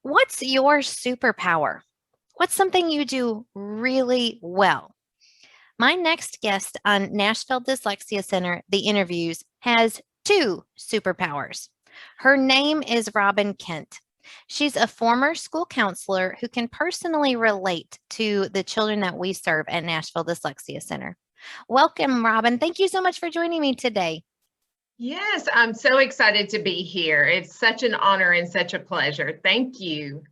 What's your superpower? What's something you do really well? My next guest on Nashville Dyslexia Center, The Interviews, has two superpowers. Her name is Robbin Kent. She's a former school counselor who can personally relate to the children that we serve at Nashville Dyslexia Center. Welcome, Robin. Thank you so much for joining me today. Yes, I'm so excited to be here. It's such an honor and such a pleasure. Thank you.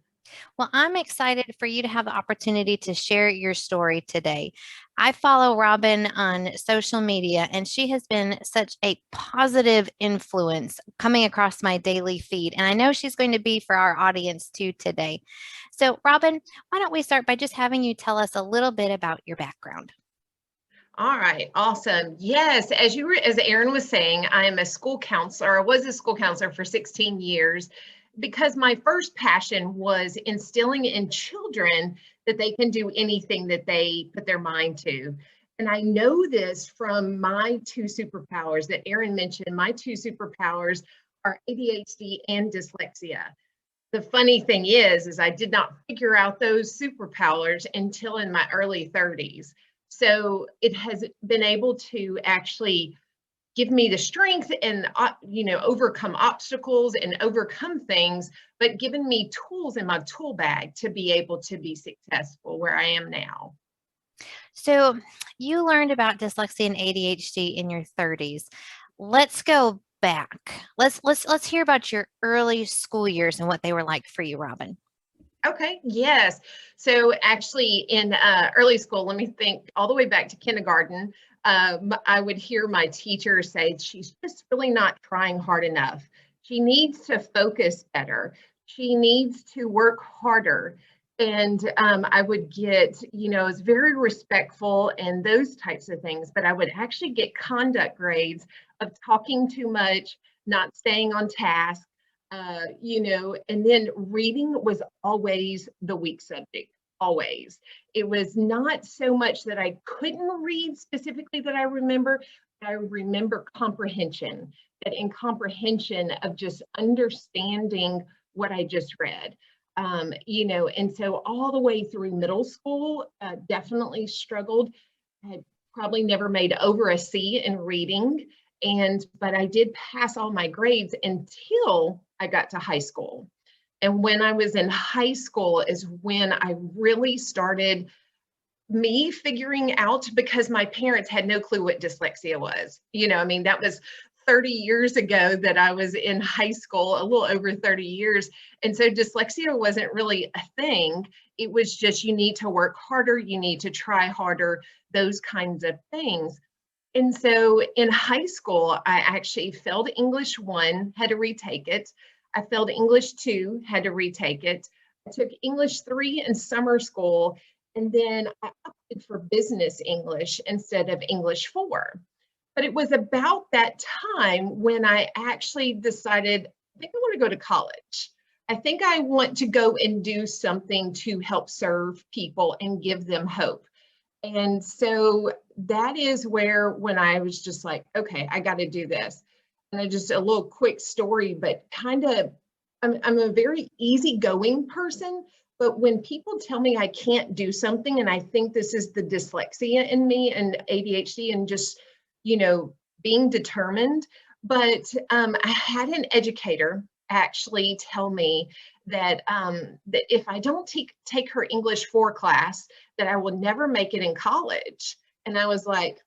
Well, I'm excited for you to have the opportunity to share your story today. I follow Robin on social media, and she has been such a positive influence coming across my daily feed. And I know she's going to be for our audience too today. So, Robin, why don't we start by just having you tell us a little bit about your background? All right, awesome. Yes, as Aaron was saying, I am a school counselor. I was a school counselor for 16 years because my first passion was instilling in children that they can do anything that they put their mind to. And I know this from my two superpowers that Aaron mentioned. My two superpowers are ADHD and dyslexia. The funny thing is I did not figure out those superpowers until in my early 30s. So it has been able to actually give me the strength and overcome obstacles and overcome things, but given me tools in my tool bag to be able to be successful where I am now. So, you learned about dyslexia and ADHD in your 30s. Let's go back. Let's hear about your early school years and what they were like for you, Robin. Okay, yes. So actually in early school, let me think all the way back to kindergarten, I would hear my teacher say, she's just really not trying hard enough. She needs to focus better. She needs to work harder. And I would get, it's very respectful and those types of things, but I would actually get conduct grades of talking too much, not staying on task, and then reading was always the weak subject, always. It was not so much that I couldn't read specifically that I remember, but I remember comprehension, that in comprehension of just understanding what I just read. And so all the way through middle school, definitely struggled. I had probably never made over a C in reading but I did pass all my grades until I got to high school. And when I was in high school is when I really started me figuring out, because my parents had no clue what dyslexia was. That was 30 years ago that I was in high school, a little over 30 years. And so dyslexia wasn't really a thing. It was just, you need to work harder, you need to try harder, those kinds of things. And so in high school, I actually failed English 1, had to retake it. I failed English 2, had to retake it. I took English 3 in summer school, and then I opted for business English instead of English 4. But it was about that time when I actually decided, I think I want to go to college. I think I want to go and do something to help serve people and give them hope. And so that is where when I was just like, okay, I got to do this. And I just a little quick story, but kind of, I'm a very easygoing person. But when people tell me I can't do something, and I think this is the dyslexia in me and ADHD and just, being determined. But I had an educator actually tell me that if I don't take her English 4 class, that I will never make it in college. And I was like,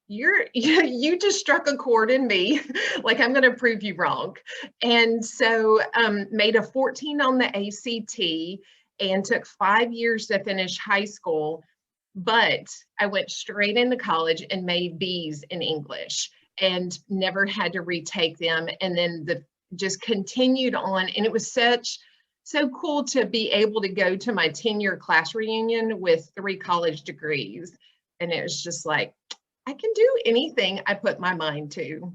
you just struck a chord in me. Like, I'm going to prove you wrong. And so made a 14 on the ACT and took 5 years to finish high school. But I went straight into college and made B's in English and never had to retake them. And then just continued on. And it was so cool to be able to go to my 10-year class reunion with 3 college degrees. And it was just like, I can do anything I put my mind to.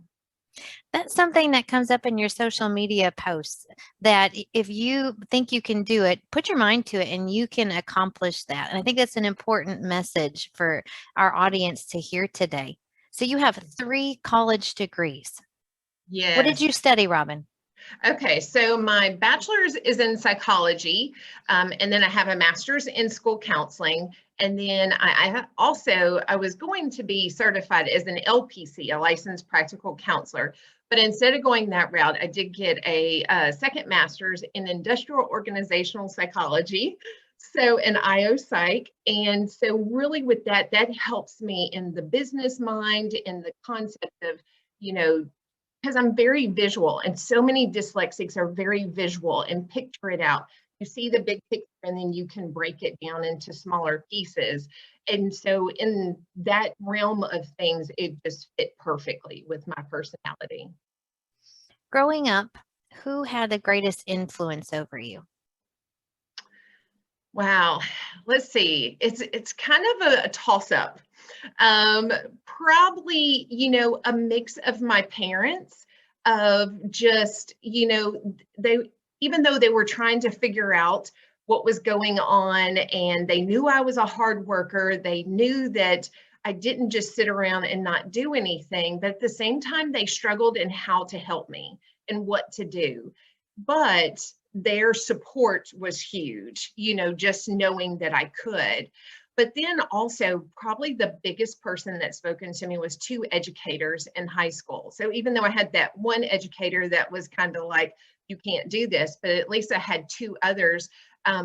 That's something that comes up in your social media posts, that if you think you can do it, put your mind to it and you can accomplish that. And I think that's an important message for our audience to hear today. So you have 3 college degrees. What did Yes. you study, Robin? Okay, so my bachelor's is in psychology, and then I have a master's in school counseling. And then I was going to be certified as an LPC, a licensed practical counselor. But instead of going that route, I did get a second master's in industrial organizational psychology, so an IO psych. And so really with that, that helps me in the business mind, in the concept of, you know, because I'm very visual, and so many dyslexics are very visual and picture it out. You see the big picture and then you can break it down into smaller pieces. And so in that realm of things, it just fit perfectly with my personality. Growing up, who had the greatest influence over you? Wow. Let's see. It's kind of a toss up. Um, Probably, a mix of my parents, of just, they, even though they were trying to figure out what was going on, and they knew I was a hard worker, they knew that I didn't just sit around and not do anything, but at the same time, they struggled in how to help me and what to do. But their support was huge, just knowing that I could. But then also, probably the biggest person that spoken to me was two educators in high school. So even though I had that one educator that was kind of like, you can't do this, but at least I had two others.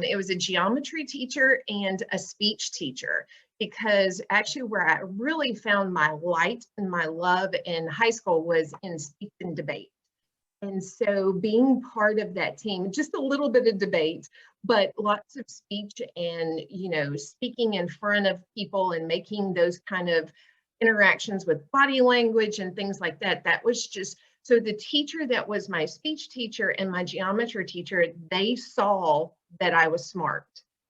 It was a geometry teacher and a speech teacher, because actually where I really found my light and my love in high school was in speech and debate. And so being part of that team, just a little bit of debate, but lots of speech and, speaking in front of people and making those kind of interactions with body language and things like that, that was just, so the teacher that was my speech teacher and my geometry teacher, they saw that I was smart.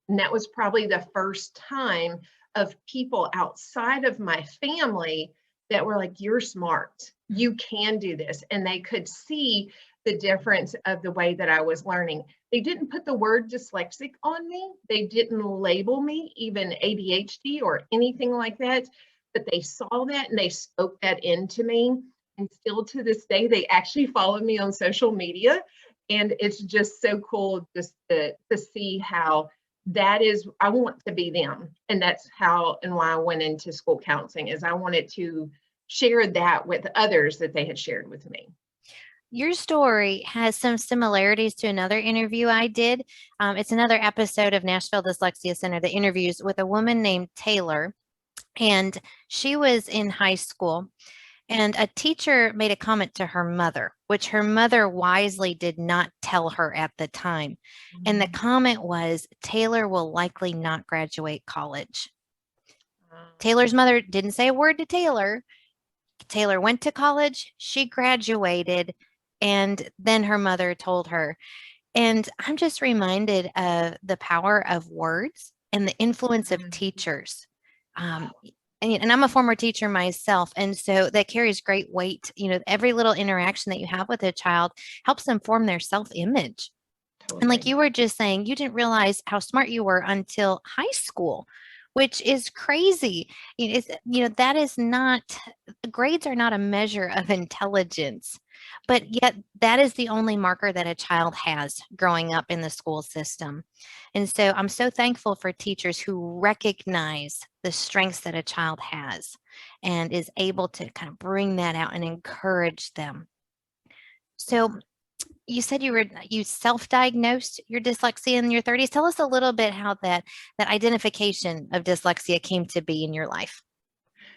And that was probably the first time of people outside of my family that were like, you're smart, you can do this. And they could see the difference of the way that I was learning. They didn't put the word dyslexic on me. They didn't label me even ADHD or anything like that, but they saw that and they spoke that into me. And still to this day, they actually follow me on social media. And it's just so cool just to see how that is, I want to be them. And that's how and why I went into school counseling, is I wanted to share that with others that they had shared with me. Your story has some similarities to another interview I did. It's another episode of Nashville Dyslexia Center, the interviews with a woman named Taylor. And she was in high school, and a teacher made a comment to her mother, which her mother wisely did not tell her at the time. And the comment was, Taylor will likely not graduate college. Taylor's mother didn't say a word to Taylor. Taylor went to college, she graduated, and then her mother told her. And I'm just reminded of the power of words and the influence of teachers. And I'm a former teacher myself, and so that carries great weight. Every little interaction that you have with a child helps them form their self-image. And like you were just saying, you didn't realize how smart you were until high school, which is crazy. That is not, grades are not a measure of intelligence, but yet that is the only marker that a child has growing up in the school system. And so I'm so thankful for teachers who recognize the strengths that a child has and is able to kind of bring that out and encourage them. So you said you self-diagnosed your dyslexia in your 30s. Tell us a little bit how that identification of dyslexia came to be in your life.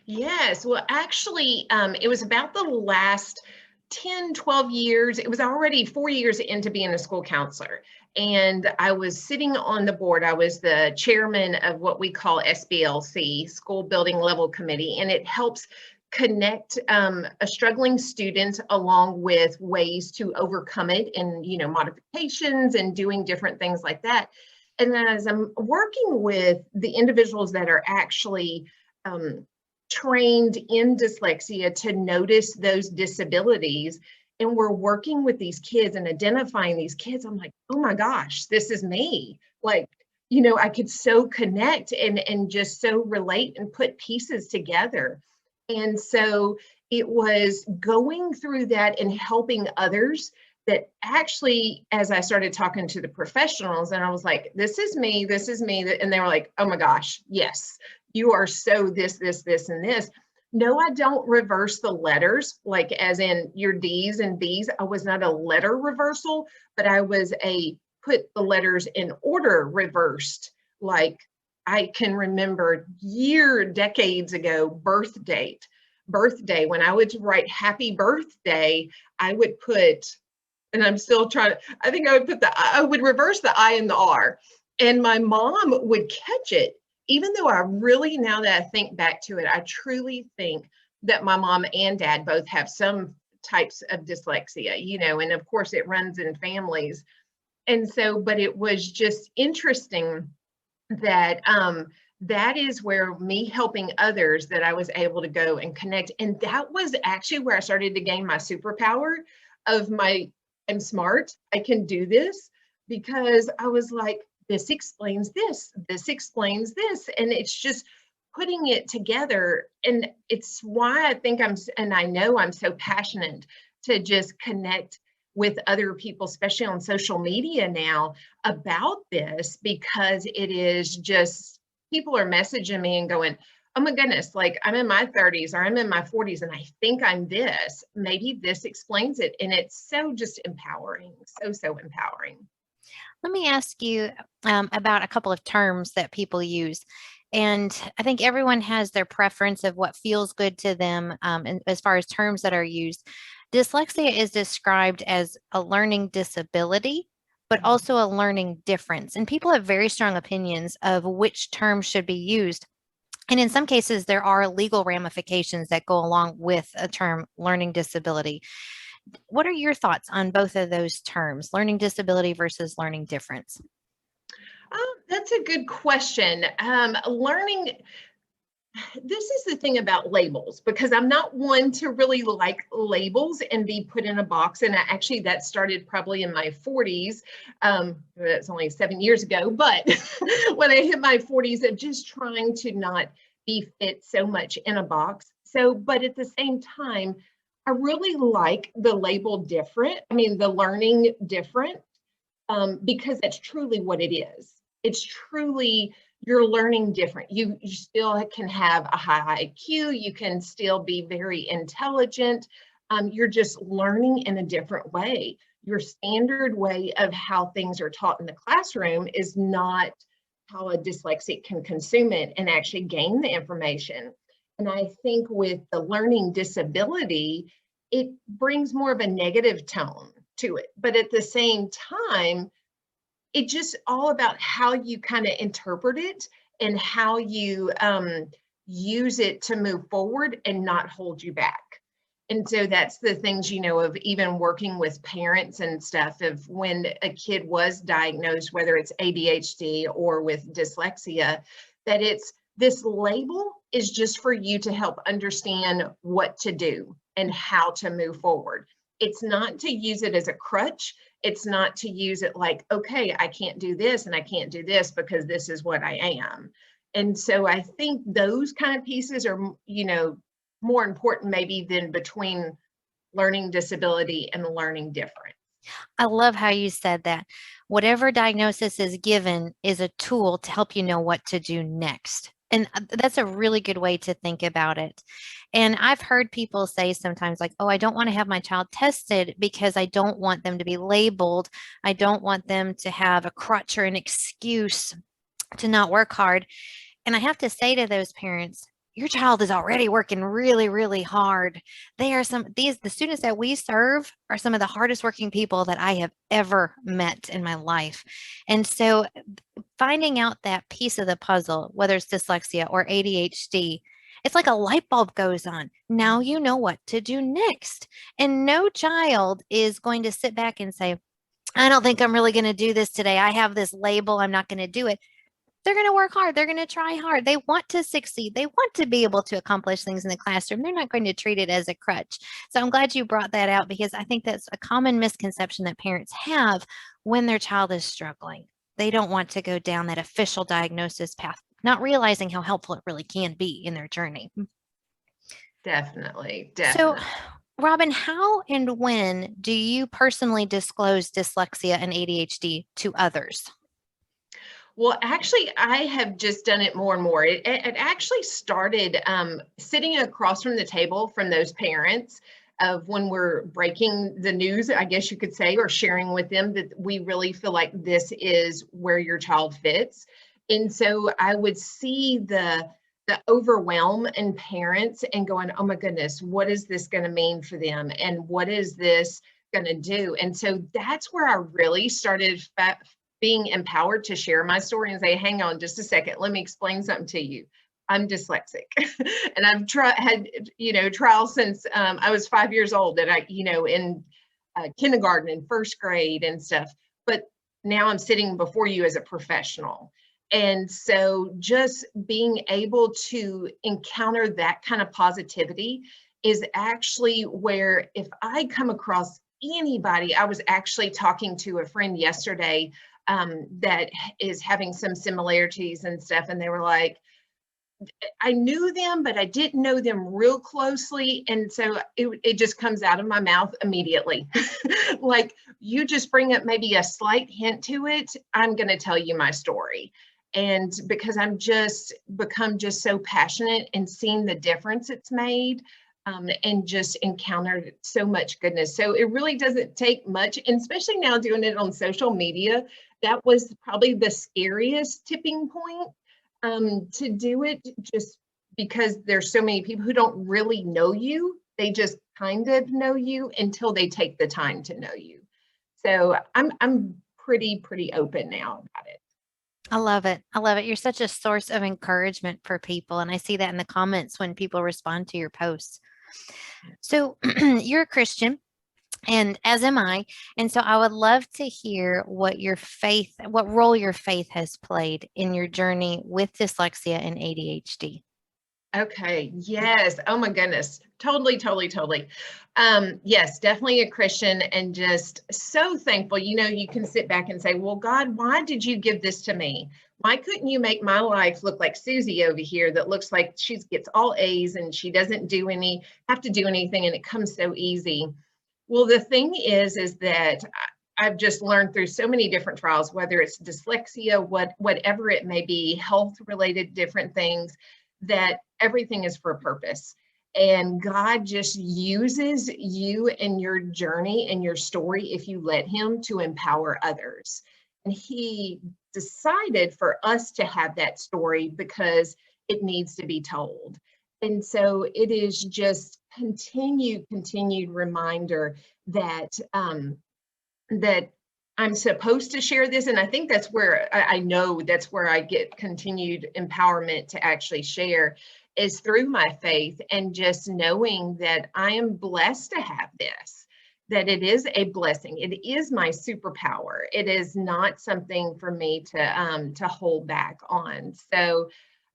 Yes, well, actually, it was about the last 10, 12 years. It was already 4 years into being a school counselor. And I was sitting on the board. I was the chairman of what we call SBLC, School Building Level Committee, and it helps connect a struggling student along with ways to overcome it, and modifications and doing different things like that. And as I'm working with the individuals that are actually trained in dyslexia to notice those disabilities, and we're working with these kids and identifying these kids, I'm like, oh my gosh, this is me. Like, I could so connect and just so relate and put pieces together. And so it was going through that and helping others that actually, as I started talking to the professionals, and I was like, this is me, and they were like, oh my gosh, yes, you are so this, and this. No, I don't reverse the letters, like as in your D's and B's. I was not a letter reversal, but I was a put the letters in order reversed. Like I can remember decades ago, birthday, when I would write happy birthday, I would put, and I'm still trying, I think I would reverse the I and the R. And my mom would catch it, even though I really, now that I think back to it, I truly think that my mom and dad both have some types of dyslexia, and of course it runs in families. And so, but it was just interesting that that is where me helping others, that I was able to go and connect. And that was actually where I started to gain my superpower of I'm smart, I can do this, because I was like, this explains this, this explains this. And it's just putting it together. And it's why I think and I know I'm so passionate to just connect with other people, especially on social media now, about this, because it is just, people are messaging me and going, oh my goodness, like I'm in my 30s or I'm in my 40s and I think I'm this, maybe this explains it. And it's so just empowering, so empowering. Let me ask you about a couple of terms that people use. And I think everyone has their preference of what feels good to them, and as far as terms that are used. Dyslexia is described as a learning disability, but also a learning difference. And people have very strong opinions of which term should be used. And in some cases, there are legal ramifications that go along with a term learning disability. What are your thoughts on both of those terms, learning disability versus learning difference? That's a good question. This is the thing about labels, because I'm not one to really like labels and be put in a box. And actually that started probably in my 40s. That's only 7 years ago, but when I hit my 40s of just trying to not be fit so much in a box. So, but at the same time, I really like the label different. I mean, the learning different, because that's truly what it is. It's truly, you're learning different. You still can have a high IQ. You can still be very intelligent. You're just learning in a different way. Your standard way of how things are taught in the classroom is not how a dyslexic can consume it and actually gain the information. And I think with the learning disability, it brings more of a negative tone to it. But at the same time, it's just all about how you kind of interpret it and how you use it to move forward and not hold you back. And so that's the things, of even working with parents and stuff, of when a kid was diagnosed, whether it's ADHD or with dyslexia, that it's, this label is just for you to help understand what to do and how to move forward. It's not to use it as a crutch. It's not to use it like, okay, I can't do this and I can't do this because this is what I am. And so I think those kind of pieces are, more important maybe than between learning disability and learning different. I love how you said that. Whatever diagnosis is given is a tool to help you know what to do next. And that's a really good way to think about it. And I've heard people say sometimes, like, oh, I don't want to have my child tested because I don't want them to be labeled. I don't want them to have a crutch or an excuse to not work hard. And I have to say to those parents, your child is already working really, really hard. The students that we serve are some of the hardest working people that I have ever met in my life. And so finding out that piece of the puzzle, whether it's dyslexia or ADHD, it's like a light bulb goes on. Now you know what to do next. And no child is going to sit back and say, I don't think I'm really going to do this today. I have this label. I'm not going to do it. They're going to work hard. They're going to try hard. They want to succeed. They want to be able to accomplish things in the classroom. They're not going to treat it as a crutch. So I'm glad you brought that out, because I think that's a common misconception that parents have when their child is struggling. They don't want to go down that official diagnosis path, not realizing how helpful it really can be in their journey. Definitely. So Robbin, how and when do you personally disclose dyslexia and ADHD to others? Well, actually, I have just done it more and more. It actually started sitting across from the table from those parents of when we're breaking the news, I guess you could say, or sharing with them that we really feel like this is where your child fits. And so I would see the overwhelm in parents and going, oh my goodness, what is this going to mean for them? And what is this going to do? And so that's where I really started being empowered to share my story and say, hang on just a second, let me explain something to you. I'm dyslexic and I've had, trials since I was 5 years old, and in kindergarten and first grade and stuff. But now I'm sitting before you as a professional. And so just being able to encounter that kind of positivity is actually where, if I come across anybody, I was actually talking to a friend yesterday that is having some similarities and stuff. And they were like, I knew them, but I didn't know them real closely. And so it just comes out of my mouth immediately. Like, you just bring up maybe a slight hint to it, I'm going to tell you my story. And because I'm just become just so passionate and seeing the difference it's made, and just encountered so much goodness. So it really doesn't take much, and especially now doing it on social media, that was probably the scariest tipping point to do it, just because there's so many people who don't really know you. They just kind of know you until they take the time to know you. So I'm pretty open now about it. I love it. I love it. You're such a source of encouragement for people. And I see that in the comments when people respond to your posts. So you're a Christian, and as am I. And so I would love to hear what role your faith has played in your journey with dyslexia and ADHD. Okay. Yes. Oh my goodness. Totally. Yes, definitely a Christian, and just so thankful. You can sit back and say, well, God, why did you give this to me? Why couldn't you make my life look like Susie over here that looks like she gets all A's and she doesn't have to do anything, and it comes so easy? Well, the thing is that I've just learned through so many different trials, whether it's dyslexia, whatever it may be, health related different things, that everything is for a purpose. And God just uses you and your journey and your story, if you let Him, to empower others. And He decided for us to have that story because it needs to be told. And so it is just continued reminder that that I'm supposed to share this. And I think that's where I know that's where I get continued empowerment to actually share, is through my faith, and just knowing that I am blessed to have this, that it is a blessing. It is my superpower. It is not something for me to hold back on. So,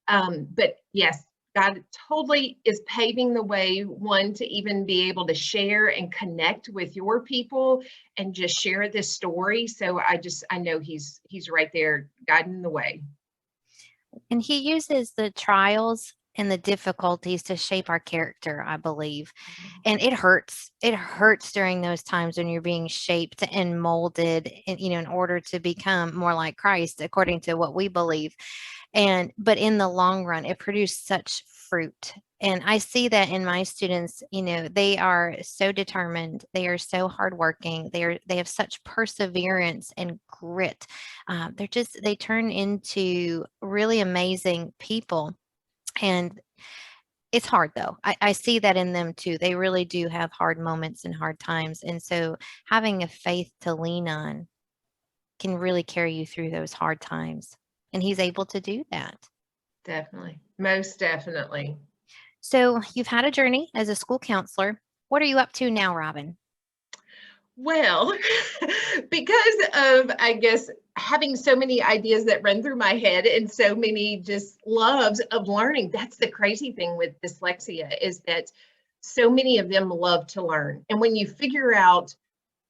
but yes, God totally is paving the way, one, to even be able to share and connect with your people and just share this story. So I know He's right there guiding the way. And He uses the trials and the difficulties to shape our character, I believe. And it hurts. It hurts during those times when you're being shaped and molded in order to become more like Christ, according to what we believe. But in the long run, it produced such fruit. And I see that in my students. They are so determined, they are so hardworking, they have such perseverance and grit. They turn into really amazing people. And it's hard though. I see that in them too. They really do have hard moments and hard times. And so having a faith to lean on can really carry you through those hard times. And He's able to do that. Definitely. Most definitely. So you've had a journey as a school counselor. What are you up to now, Robbin? Well, because of, I guess, having so many ideas that run through my head and so many just loves of learning. That's the crazy thing with dyslexia, is that so many of them love to learn. And when you figure out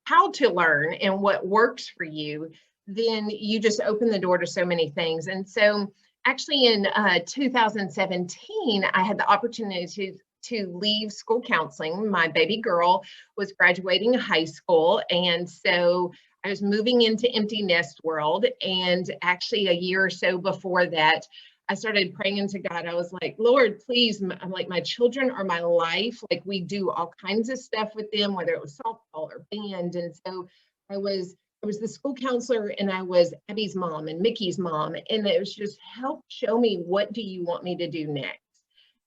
how to learn and what works for you, then you just open the door to so many things. And so actually in 2017, I had the opportunity to leave school counseling. My baby girl was graduating high school, and so I was moving into empty nest world. And actually a year or so before that, I started praying into God. I was like, Lord, please, I'm like, my children are my life. Like, we do all kinds of stuff with them, whether it was softball or band. And so I was the school counselor, and I was Abby's mom and Mickey's mom. And it was just help show me, what do you want me to do next?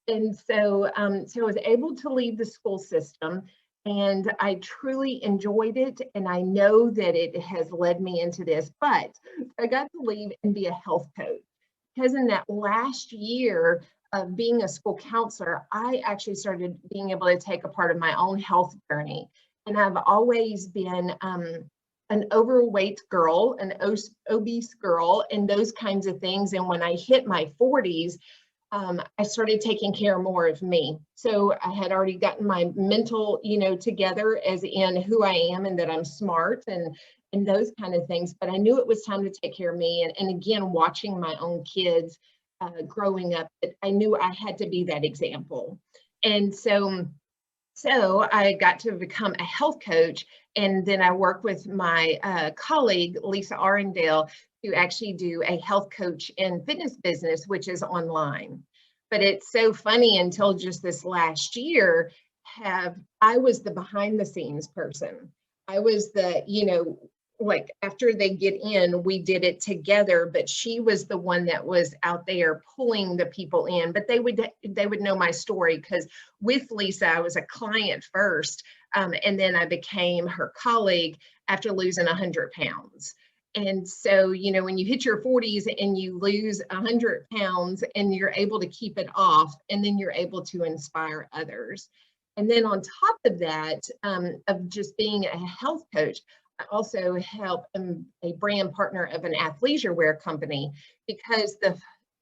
And so I was able to leave the school system, and I truly enjoyed it. And I know that it has led me into this, but I got to leave and be a health coach, because in that last year of being a school counselor, I actually started being able to take a part of my own health journey. And I've always been an overweight girl, an obese girl, and those kinds of things. And when I hit my 40s, I started taking care more of me. So I had already gotten my mental, together, as in who I am and that I'm smart and those kind of things. But I knew it was time to take care of me. And again, watching my own kids growing up, I knew I had to be that example. And so I got to become a health coach. And then I worked with my colleague, Lisa Arendale, to actually do a health coach and fitness business, which is online. But it's so funny, until just this last year, I was the behind the scenes person. I was the, like, after they get in, we did it together, but she was the one that was out there pulling the people in. But they would know my story, because with Lisa, I was a client first, and then I became her colleague after losing 100 pounds. And so, when you hit your 40s and you lose 100 pounds and you're able to keep it off, and then you're able to inspire others. And then on top of that, of just being a health coach, I also help a brand partner of an athleisure wear company, because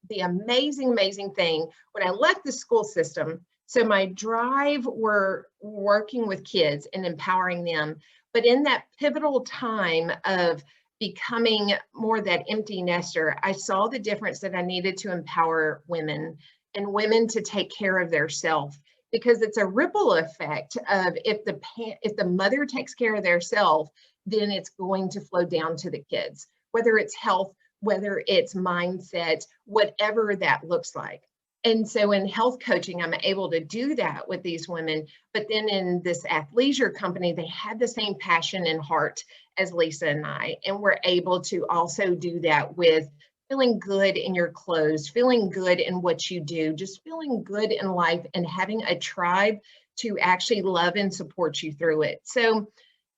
the amazing thing, when I left the school system, so my drive were working with kids and empowering them. But in that pivotal time of becoming more that empty nester, I saw the difference that I needed to empower women, and women to take care of their self, because it's a ripple effect of, if the mother takes care of their self, then it's going to flow down to the kids, whether it's health, whether it's mindset, whatever that looks like. And so in health coaching, I'm able to do that with these women. But then in this athleisure company, they had the same passion and heart as Lisa and I. And we're able to also do that with feeling good in your clothes, feeling good in what you do, just feeling good in life, and having a tribe to actually love and support you through it. So,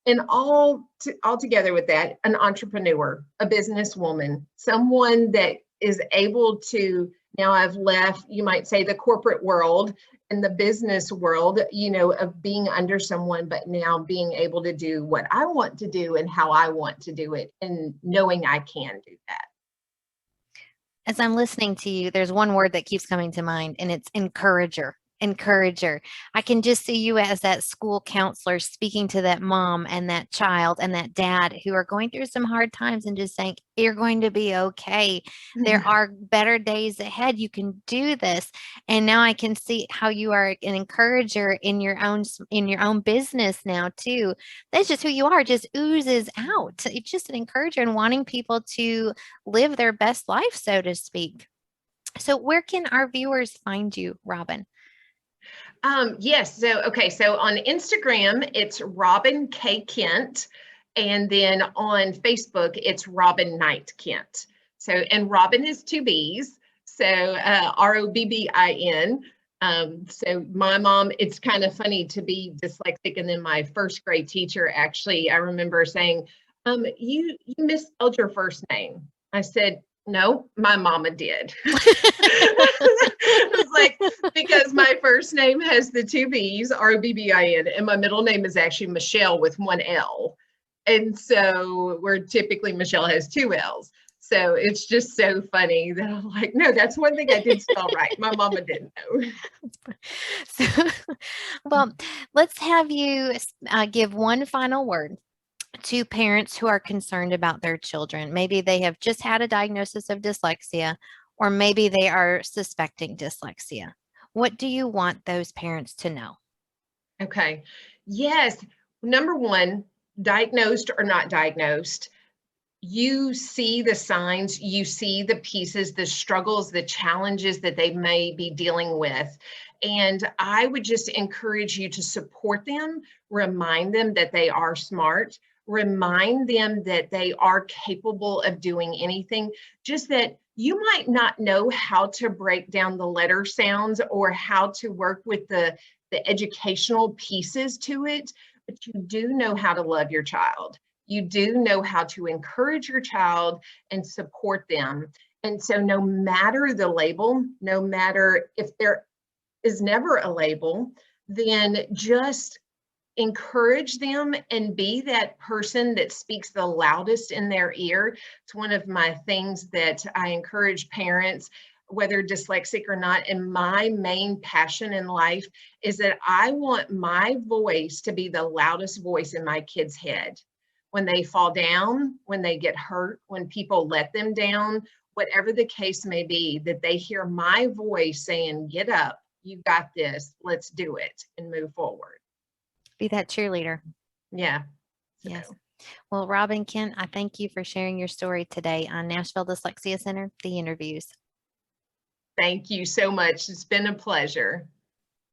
and all together with that, an entrepreneur, a businesswoman, someone that is able to, now I've left, you might say, the corporate world and the business world, of being under someone, but now being able to do what I want to do and how I want to do it, and knowing I can do that. As I'm listening to you, there's one word that keeps coming to mind, and it's encourager. Encourager. I can just see you as that school counselor speaking to that mom and that child and that dad who are going through some hard times, and just saying, you're going to be okay. There are better days ahead. You can do this. And now I can see how you are an encourager in your own business now too. That's just who you are. It just oozes out. It's just an encourager and wanting people to live their best life, so to speak. So where can our viewers find you, Robbin? Yes. So on Instagram, it's Robbin K. Kent. And then on Facebook, it's Robbin Knight Kent. So, and Robbin is two B's. So Robbin. So my mom, it's kind of funny to be dyslexic. And then my first grade teacher, actually, I remember saying, you misspelled your first name. I said, no, my mama did. It was like, because my first name has the two B's, Robbin, and my middle name is actually Michelle with one L. And so where typically Michelle has two L's. So it's just so funny that I'm like, no, that's one thing I did spell right. My mama didn't know. So, well, let's have you give one final word to parents who are concerned about their children. Maybe they have just had a diagnosis of dyslexia, or maybe they are suspecting dyslexia. What do you want those parents to know? Okay. Yes. Number one, diagnosed or not diagnosed, you see the signs, you see the pieces, the struggles, the challenges that they may be dealing with. And I would just encourage you to support them, remind them that they are smart, remind them that they are capable of doing anything, just that you might not know how to break down the letter sounds or how to work with the educational pieces to it, but you do know how to love your child. You do know how to encourage your child and support them. And so, no matter the label, no matter if there is never a label, then just encourage them and be that person that speaks the loudest in their ear. It's one of my things that I encourage parents, whether dyslexic or not, and my main passion in life is that I want my voice to be the loudest voice in my kid's head. When they fall down, when they get hurt, when people let them down, whatever the case may be, that they hear my voice saying, get up, you got this, let's do it and move forward. Be that cheerleader. Yeah. Yes. Well, Robbin Kent, I thank you for sharing your story today on Nashville Dyslexia Center, the interviews. Thank you so much. It's been a pleasure.